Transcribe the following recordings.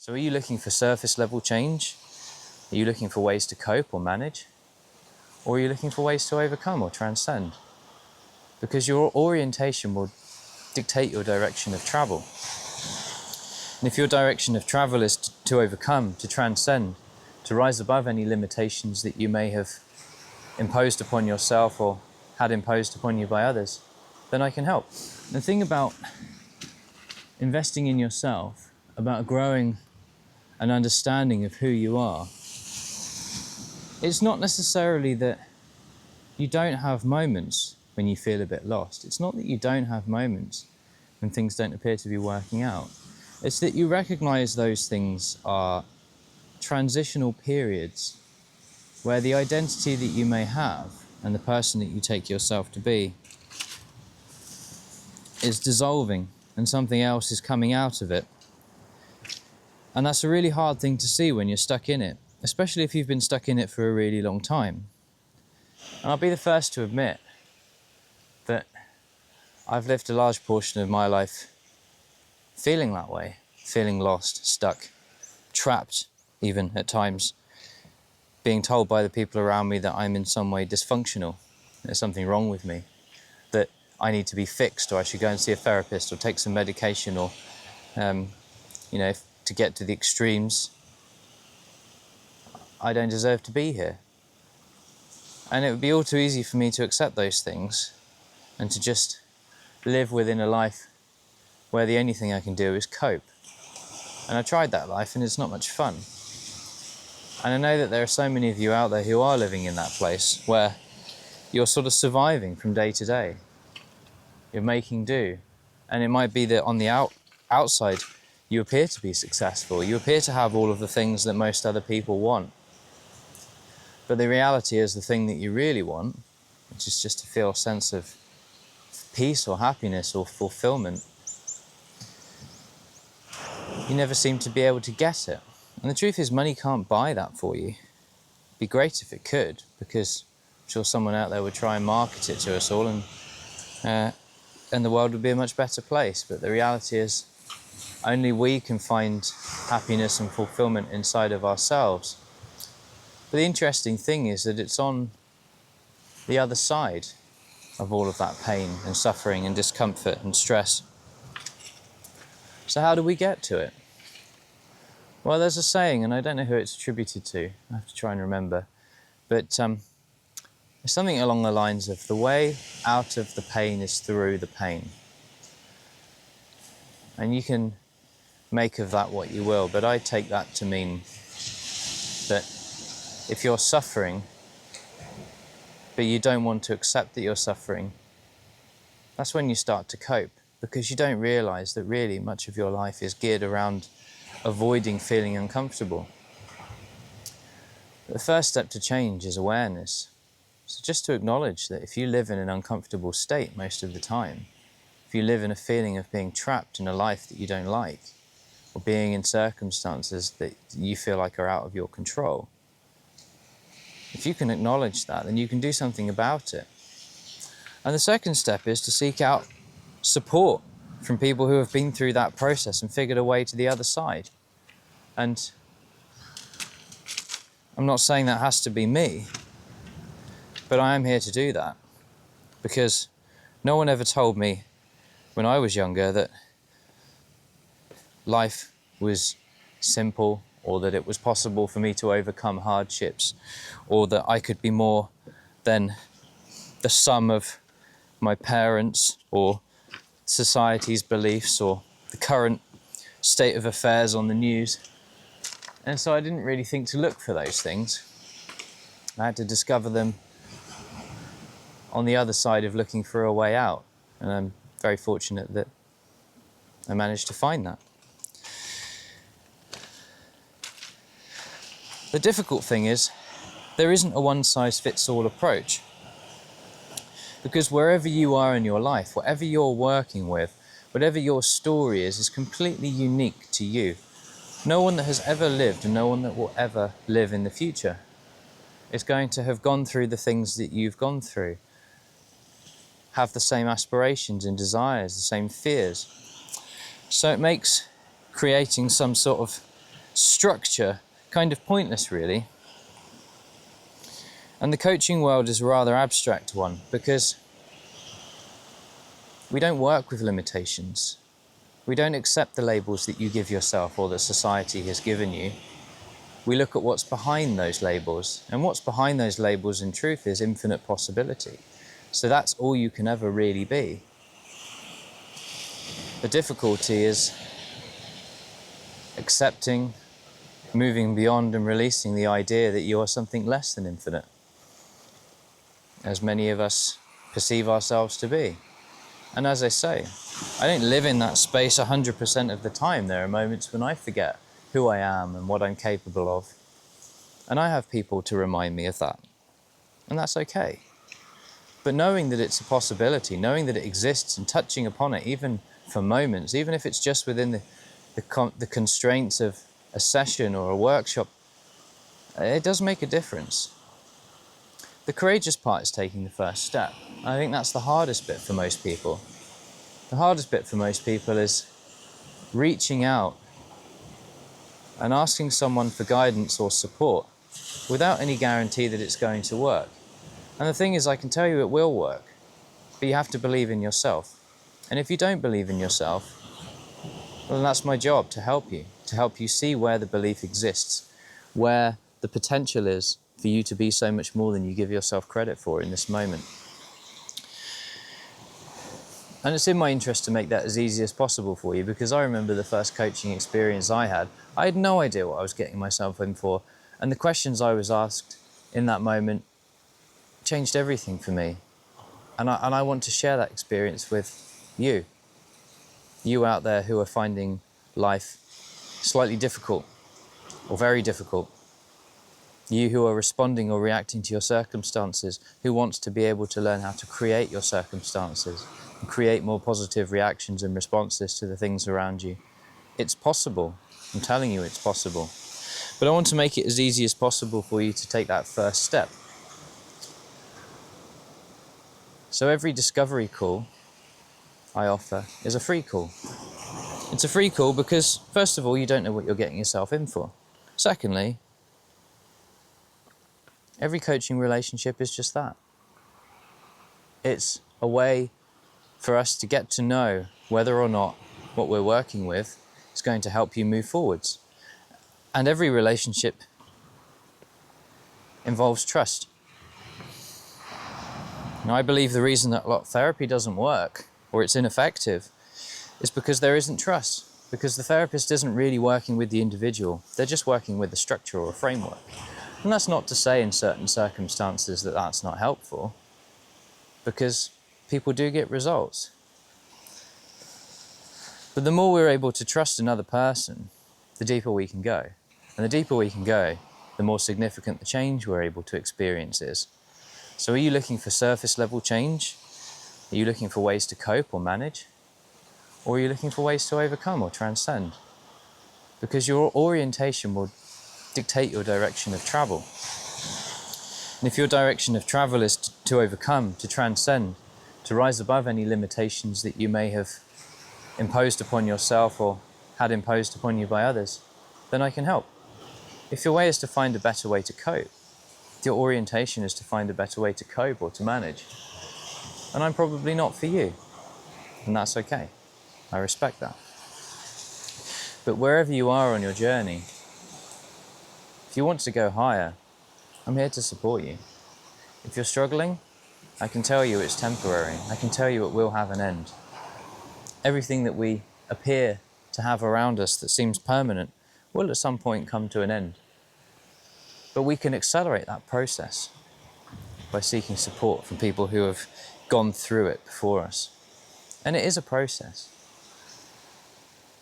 So are you looking for surface level change? Are you looking for ways to cope or manage? Or are you looking for ways to overcome or transcend? Because your orientation will dictate your direction of travel. And if your direction of travel is to overcome, to transcend, to rise above any limitations that you may have imposed upon yourself or had imposed upon you by others, then I can help. The thing about investing in yourself, about growing an understanding of who you are, it's not necessarily that you don't have moments when you feel a bit lost. It's not that you don't have moments when things don't appear to be working out. It's that you recognize those things are transitional periods where the identity that you may have and the person that you take yourself to be is dissolving and something else is coming out of it. And that's a really hard thing to see when you're stuck in it, especially if you've been stuck in it for a really long time. And I'll be the first to admit that I've lived a large portion of my life feeling that way, feeling lost, stuck, trapped even at times, being told by the people around me that I'm in some way dysfunctional, there's something wrong with me, that I need to be fixed, or I should go and see a therapist or take some medication, or to get to the extremes, I don't deserve to be here. And it would be all too easy for me to accept those things and to just live within a life where the only thing I can do is cope. And I tried that life and it's not much fun. And I know that there are so many of you out there who are living in that place where you're sort of surviving from day to day. You're making do. And it might be that on the outside, you appear to be successful. You appear to have all of the things that most other people want. But the reality is the thing that you really want, which is just to feel a sense of peace or happiness or fulfillment, you never seem to be able to get it. And the truth is, money can't buy that for you. It'd be great if it could, because I'm sure someone out there would try and market it to us all, and the world would be a much better place. But the reality is, only we can find happiness and fulfillment inside of ourselves. But the interesting thing is that it's on the other side of all of that pain and suffering and discomfort and stress. So how do we get to it? Well, there's a saying, and I don't know who it's attributed to. I have to try and remember. But it's something along the lines of, the way out of the pain is through the pain. And you can make of that what you will, but I take that to mean that if you're suffering, but you don't want to accept that you're suffering, that's when you start to cope, because you don't realise that really much of your life is geared around avoiding feeling uncomfortable. The first step to change is awareness. So just to acknowledge that if you live in an uncomfortable state most of the time, if you live in a feeling of being trapped in a life that you don't like, or being in circumstances that you feel like are out of your control, if you can acknowledge that, then you can do something about it. And the second step is to seek out support from people who have been through that process and figured a way to the other side. And I'm not saying that has to be me, but I am here to do that, because no one ever told me when I was younger that life was simple, or that it was possible for me to overcome hardships, or that I could be more than the sum of my parents or society's beliefs or the current state of affairs on the news. And so I didn't really think to look for those things. I had to discover them on the other side of looking for a way out. And I'm very fortunate that I managed to find that. The difficult thing is, there isn't a one-size-fits-all approach. Because wherever you are in your life, whatever you're working with, whatever your story is completely unique to you. No one that has ever lived and no one that will ever live in the future is going to have gone through the things that you've gone through, have the same aspirations and desires, the same fears. So it makes creating some sort of structure kind of pointless, really. And the coaching world is a rather abstract one, because we don't work with limitations. We don't accept the labels that you give yourself or that society has given you. We look at what's behind those labels, and what's behind those labels in truth is infinite possibility. So that's all you can ever really be. The difficulty is accepting, moving beyond and releasing the idea that you are something less than infinite, as many of us perceive ourselves to be. And as I say, I don't live in that space 100% of the time. There are moments when I forget who I am and what I'm capable of. And I have people to remind me of that. And that's okay. But knowing that it's a possibility, knowing that it exists and touching upon it, even for moments, even if it's just within the constraints of a session or a workshop, it does make a difference. The courageous part is taking the first step. I think that's the hardest bit for most people. The hardest bit for most people is reaching out and asking someone for guidance or support without any guarantee that it's going to work. And the thing is, I can tell you it will work, but you have to believe in yourself. And if you don't believe in yourself, well, then that's my job, to help you see where the belief exists, where the potential is for you to be so much more than you give yourself credit for in this moment. And it's in my interest to make that as easy as possible for you, because I remember the first coaching experience I had no idea what I was getting myself in for. And the questions I was asked in that moment changed everything for me. And I want to share that experience with you. You out there who are finding life slightly difficult or very difficult. You who are responding or reacting to your circumstances, who wants to be able to learn how to create your circumstances and create more positive reactions and responses to the things around you. It's possible. I'm telling you, it's possible. But I want to make it as easy as possible for you to take that first step. So every discovery call I offer is a free call. It's a free call because, first of all, you don't know what you're getting yourself in for. Secondly, every coaching relationship is just that. It's a way for us to get to know whether or not what we're working with is going to help you move forwards. And every relationship involves trust. Now, I believe the reason that a lot of therapy doesn't work, or it's ineffective, is because there isn't trust. Because the therapist isn't really working with the individual. They're just working with a structure or a framework. And that's not to say in certain circumstances that that's not helpful, because people do get results. But the more we're able to trust another person, the deeper we can go. And the deeper we can go, the more significant the change we're able to experience is. So are you looking for surface level change? Are you looking for ways to cope or manage? Or are you looking for ways to overcome or transcend? Because your orientation will dictate your direction of travel. And if your direction of travel is to overcome, to transcend, to rise above any limitations that you may have imposed upon yourself or had imposed upon you by others, then I can help. If your way is to find a better way to cope, if your orientation is to find a better way to cope or to manage, then I'm probably not for you. And that's okay. I respect that. But wherever you are on your journey, if you want to go higher, I'm here to support you. If you're struggling, I can tell you it's temporary. I can tell you it will have an end. Everything that we appear to have around us that seems permanent will at some point come to an end. But we can accelerate that process by seeking support from people who have gone through it before us. And it is a process.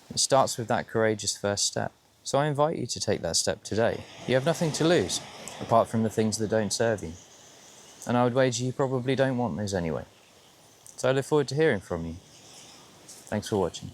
It starts with that courageous first step. So I invite you to take that step today. You have nothing to lose, apart from the things that don't serve you. And I would wager you probably don't want those anyway. So I look forward to hearing from you. Thanks for watching.